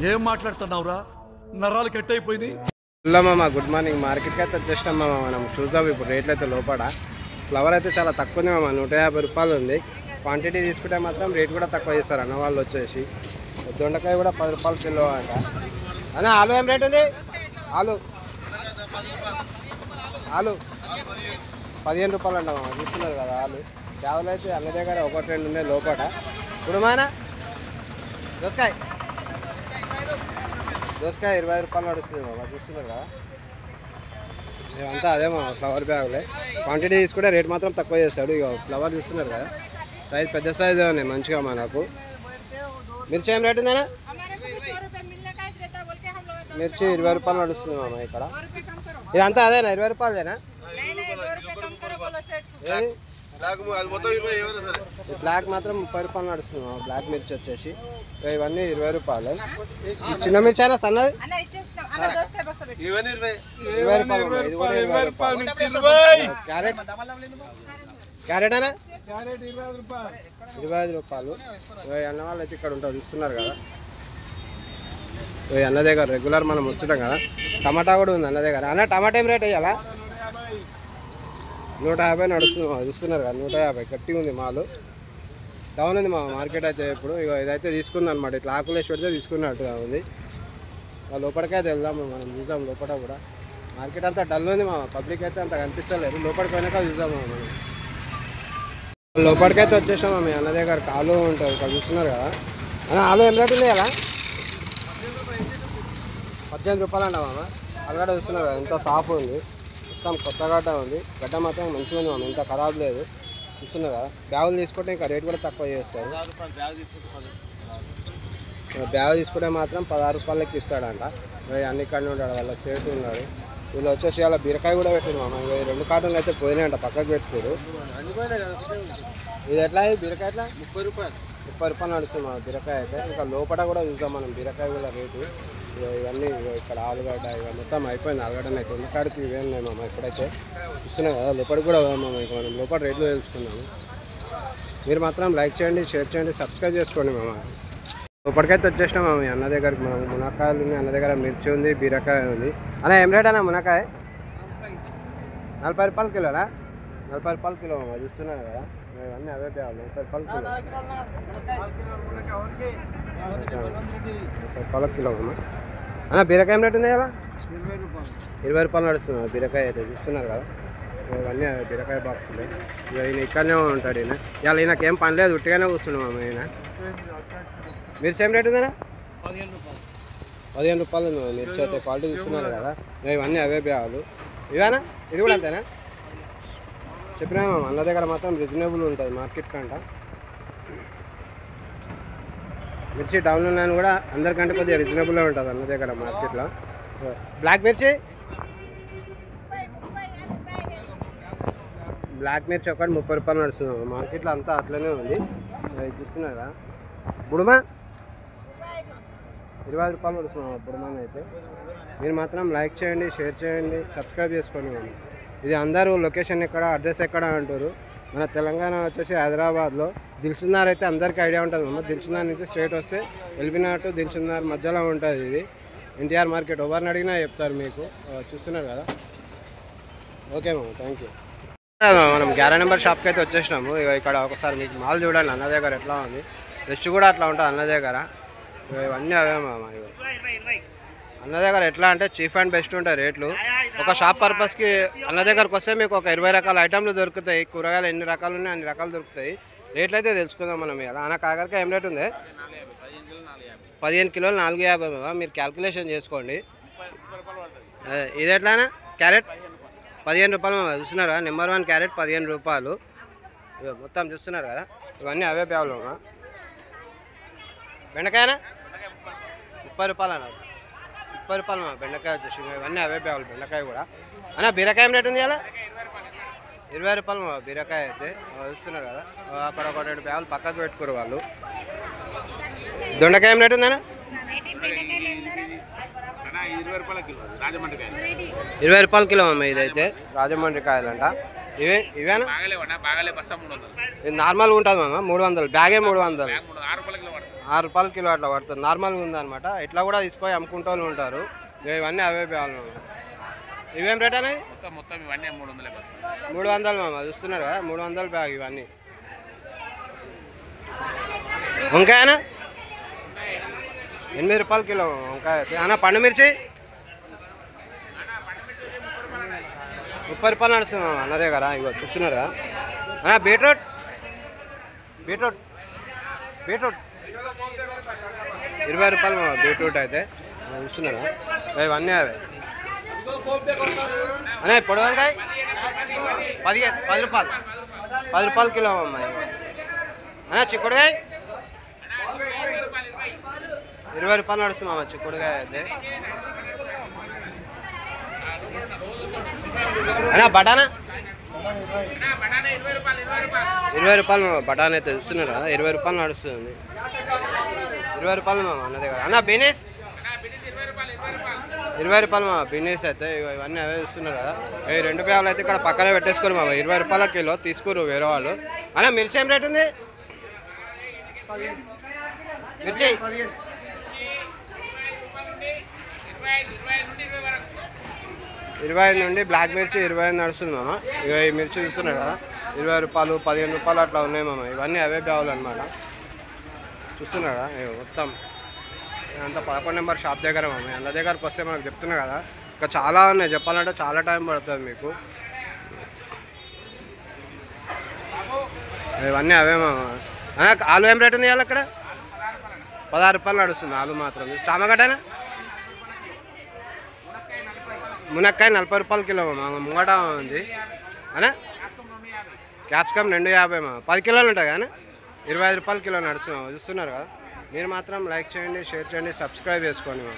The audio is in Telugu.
ఏం మాట్లాడుతున్నావురా? నరాలు కట్ అయిపోయింది. హలో మామ, గుడ్ మార్నింగ్. మార్కెట్కి అయితే వచ్చేసినాం మామ. మనం చూసాం ఇప్పుడు రేట్లు అయితే లోపల. ఫ్లవర్ అయితే చాలా తక్కువ ఉంది మామ, 150 రూపాయలు ఉంది. క్వాంటిటీ తీసుకుంటే మాత్రం రేట్ కూడా తక్కువ చేస్తారు అన్న వాళ్ళు వచ్చేసి. దొండకాయ కూడా 10 రూపాయలు కిలో అంట. అన్న ఆలు ఏం రేట్ ఉంది? ఆలు 15 రూపాయలు అంట మామ. చూస్తున్నారు కదా ఆలు. కేవలం అయితే అన్న దగ్గర 1-2 ఉన్నాయి లోపల. ఇప్పుడు మాన దోసకాయ 20 రూపాయలు నడుస్తుంది మామ. చూస్తున్నారు కదా, ఇవంతా అదే మా ఫ్లవర్ బ్యాగులే. క్వాంటిటీ తీసుకుంటే రేట్ మాత్రం తక్కువ చేస్తాడు. ఇక ఫ్లవర్ చూస్తున్నారు కదా, సైజ్ పెద్ద సైజు ఉన్నాయి మంచిగా మనకు. మిర్చి ఏం రేట్ ఉందనా? మిర్చి 20 రూపాయలు నడుస్తుంది మామ ఇక్కడ. ఇదంతా అదేనా 20 రూపాయలదేనా? ఏది బ్లాక్ మాత్రం 30 రూపాయలు నడుస్తుంది మామ. బ్లాక్ మిర్చి వచ్చేసి ఇవన్నీ 20 రూపాయలు. చిన్న మిర్చి అయినా సన్నది 20 రూపాయలు. ఇది కూడా 20 రూపాయలు. క్యారెట్ అయినా 25 రూపాయలు. అన్న వాళ్ళు అయితే ఇక్కడ ఉంటారు, చూస్తున్నారు కదా. అన్న దగ్గర రెగ్యులర్ మనం వచ్చుతాం కదా. టమాటా కూడా ఉంది అన్న దగ్గర. అన్న టమాటా ఏం రేట్ వేయాలా? 150 నడుస్తుంది. చూస్తున్నారు కదా, 150 గట్టిగా ఉంది మాలు. డౌన్ ఉంది మా మార్కెట్ అయితే. ఇప్పుడు ఇక ఇదైతే తీసుకుంది అనమాట. ఇట్లా ఆకులేసి పెడితే తీసుకున్నట్టుగా ఉంది. లోపలికైతే వెళ్దాము, మనం చూసాం లోపల కూడా. మార్కెట్ అంతా డల్ ఉంది మా, పబ్లిక్ అయితే అంత కనిపిస్తలేదు. లోపలికి పోయినాక చూసాము మనం. లోపలికైతే వచ్చేసాము మీ అన్న దగ్గర. ఆలు ఉంటుంది ఇక్కడ, చూస్తున్నారు కదా. అన్న ఆలు ఏం రేట్ ఉంది కదా? 18 రూపాయలు అంట మామ. ఆలుగడ్డ చూస్తున్నారు కదా, ఎంత సాఫ్ ఉంది, మొత్తం కొత్త గడ్డ ఉంది. గడ్డ మాత్రం మంచిగా ఉంది మామ, ఎంత ఖరాబ్ లేదు. చూస్తున్నారు కదా. బ్యాగులు తీసుకుంటే ఇంకా రేట్ కూడా తక్కువ చేస్తారు. బ్యాగ్ తీసుకుంటే మాత్రం 16 రూపాయలకి ఇస్తాడంట. అన్ని కాడనే ఉంటాడు, వాళ్ళ సేటు ఉన్నాడు. వీళ్ళు వచ్చేసి అలా బీరకాయ కూడా పెట్టారు మామ. 2 కార్టన్లు అయితే పోయినాయంట, పక్కకు పెట్టుకోరు. ఇది ఎట్లా? బీరకాయ ఎట్లా? 30 రూపాయలు నడుస్తుంది మా బీరకాయ అయితే. ఇంకా లోపల కూడా చూద్దాం మనం బీరకాయ కూడా రేటు. ఇవన్నీ ఇక్కడ ఆలుగడ్డ ఇక మొత్తం అయిపోయింది. ఆలుగడ్డ అయితే ఎందుకాడికి ఇవే ఉన్నాయి మామ. ఇప్పుడైతే చూస్తున్నాం కదా, లోపలికి కూడా మామ. ఇక మనం లోపల రేట్లు తెలుసుకున్నాము. మీరు మాత్రం లైక్ చేయండి, షేర్ చేయండి, సబ్స్క్రైబ్ చేసుకోండి మామ. లోపలికైతే వచ్చేసినాం మామ అన్న దగ్గరికి. మనం మునక్కాయలు ఉన్నాయి అన్న దగ్గర, మిర్చి ఉంది, బీరకాయ ఉంది. అన్న ఏం రేట్ అన్న మునక్కాయ? 40 రూపాయలు కిలోనా? 40 రూపాయలు కిలో మామ. చూస్తున్నాను కదా, ఇవన్నీ అవే తేవాలి. 40 రూపాయలు కిలో, 40 రూపాయల కిలో మామ. అన్న బీరకాయ ఏం రేట్ ఉంది కదా? 20 రూపాయలు నడుస్తుంది బీరకాయ అయితే. చూస్తున్నారు కదా, ఇవన్నీ బీరకాయ బాక్సులు. ఈయన ఇక్కడనే ఉంటాడు. ఇవాళ ఈయనకేం పని లేదు, ఉట్టిగానే కూర్చున్నాం మామ. ఈయన మిర్చి ఏం రేట్ ఉందన్నా? 15 రూపాయలు ఉంది మిర్చి అయితే. క్వాలిటీ చూస్తున్నారు కదా, ఇవన్నీ అవే బ్యాగులు. ఇవేనా? ఇది కూడా అంతేనా? చెప్పినా అన్న దగ్గర మాత్రం రీజనబుల్ ఉంటుంది మార్కెట్ కంట. మిర్చి డౌన్ ఉన్నాను కూడా అందరికంటే కొద్దిగా రీజనబుల్గా ఉంటుంది అన్న దగ్గర మార్కెట్లో. బ్లాక్ మిర్చి ఒకటి 30 రూపాయలు నడుస్తుంది మార్కెట్లో. అంతా అట్లనే ఉంది, చూస్తున్నారు కదా. బుడుమా 20 రూపాయలు నడుస్తున్నాం బుడుమాని అయితే. మీరు మాత్రం లైక్ చేయండి, షేర్ చేయండి, సబ్స్క్రైబ్ చేసుకోండి మనం. ఇది అందరూ లొకేషన్ ఎక్కడ, అడ్రస్ ఎక్కడ అంటారు. మన తెలంగాణ వచ్చేసి హైదరాబాద్లో. దిల్సుఖ్నగర్ అయితే అందరికీ ఐడియా ఉంటుంది మామ. దిల్సుఖ్నగర్ నుంచి స్ట్రైట్ వస్తే ఎల్బీనగర్ టు దిల్సుఖ్నగర్ మధ్యలో ఉంటుంది ఇది. ఎన్టీఆర్ మార్కెట్ ఎవరిని అడిగినా చెప్తారు మీకు. చూస్తున్నారు కదా. ఓకే మామ, థ్యాంక్ యూ. మనం 11 నెంబర్ షాప్కి అయితే వచ్చేసినాము. ఇక్కడ ఒకసారి మీకు మాల్ చూడండి అన్న దగ్గర ఎట్లా ఉంది. రెస్ట్ కూడా అట్లా ఉంటుంది అన్న దగ్గర. ఇవన్నీ అవే మామ. అన్న దగ్గర ఎట్లా అంటే చీప్ అండ్ బెస్ట్ ఉంటాయి రేట్లు. ఒక షాప్ పర్పస్కి అన్న దగ్గరకు వస్తే మీకు ఒక 20 రకాల ఐటమ్లు దొరుకుతాయి. కూరగాయలు ఎన్ని రకాలు ఉన్నాయి అన్ని రకాలు దొరుకుతాయి. రేట్లు అయితే తెలుసుకుందాం మనం. ఇలా అన్న కాకరకాయ ఏం రేట్ ఉంది? 15 కిలోలు 450 మీరు క్యాల్కులేషన్ చేసుకోండి. ఇది ఎట్లానా? క్యారెట్ 15 రూపాయలు మామ. చూస్తున్నారు కదా, నెంబర్ 1 క్యారెట్ 15 రూపాయలు. మొత్తం చూస్తున్నారు కదా, ఇవన్నీ అవే బ్యాగులు మామ. బెండకాయనా 30 రూపాయలు అన్నారు. 30 రూపాయలు మా బెండకాయ వచ్చేసి. ఇవన్నీ అవే బ్యాగులు. బెండకాయ కూడా అన్న. బీరకాయ ఏం రేట్ ఉంది అలా? 20 రూపాయలు మా బీరకాయ అయితే. చూస్తున్నారు కదా, అక్కడ ఒక 2 బ్యాగులు పక్కకు పెట్టుకోరు వాళ్ళు. దొండకాయ ఏం రేట్ ఉందన్నా? 20 రూపాయల కిలో అమ్మ. ఇదైతే రాజమండ్రి కాయలు అంట. ఇవేనా? ఇది నార్మల్గా ఉంటుంది మామ. 300 బ్యాగే 300. 6 రూపాయలు కిలో అట్లా పడుతుంది. నార్మల్గా ఉందన్నమాట. ఇట్లా కూడా తీసుకొని అమ్ముకుంటూ ఉంటారు. ఇవన్నీ అవే బ్యాగులు. ఇవేం రేట్ అనేది? మొత్తం ఇవన్నీ 300 300 మామ. చూస్తున్నారు కదా 300 బ్యాగ్ ఇవన్నీ. వంకాయనా 8 రూపాయలు కిలో వంకాయ అయితే. అన్న పండు మిర్చి 30 రూపాయలు నడుస్తుంది మామ అన్న దగ్గర. ఇగో చూస్తున్నారా అన్న? బీట్రూట్ 20 రూపాయలు మామ బీట్రూట్ అయితే. చూస్తున్నారా? ఇవన్నీ అవే అనే. పొడి వంకాయ 10 రూపాయలు 10 రూపాయలు కిలో అమ్మ. అన్న చిక్కుడుకాయ 20 రూపాయలు నడుస్తుంది మామ చిక్కుడుకాయ అయితే. అన్నా బటానా 20 రూపాయలు మామ బటానా అయితే. చూస్తున్నారా 20 రూపాయలు నడుస్తుంది. 20 రూపాయలు మామ అన్న దగ్గర. అన్న బీనీస్ 20 రూపాయలు మామ బీనీస్ అయితే. ఇవన్నీ అవే చూస్తున్నారు కదా. ఈ 2 బ్యాగులు అయితే ఇక్కడ పక్కనే పెట్టేసుకోరు మామ. 20 రూపాయల కిలో తీసుకోరు వేరే వాళ్ళు. అన్న మిర్చి ఏం రేట్ ఉంది? మిర్చి 25 నుండి బ్లాక్ మిర్చి 25 నడుస్తుంది మామ. ఇక ఈ మిర్చి చూస్తున్నారు కదా 20 రూపాయలు 15 రూపాయలు అట్లా ఉన్నాయి మామ. ఇవన్నీ అవే బ్యాగులు అనమాట. చూస్తున్నారా మొత్తం అంతా 11 నెంబర్ షాప్ దగ్గర మామ. అన్న దగ్గరకు వస్తే మనకు చెప్తున్నా కదా ఇంకా చాలా ఉన్నాయి. చెప్పాలంటే చాలా టైం పడుతుంది మీకు. ఇవన్నీ అవే మామ. ఆలు ఏం రేట్ ఉంది ఇవాళ అక్కడ? 16 రూపాయలు నడుస్తుంది ఆలు మాత్రం. చామగడ్డనా మునక్కాయ 40 రూపాయలు కిలో మామ. ముంగట ఉంది అనా. క్యాప్సికమ్ 250 మామ. 10 కిలోలు ఉంటాయి కానీ 25 రూపాయలు కిలో నడుస్తున్నాము. చూస్తున్నారు కదా. మీరు మాత్రం లైక్ చేయండి, షేర్ చేయండి, సబ్స్క్రైబ్ చేసుకోండి మామ.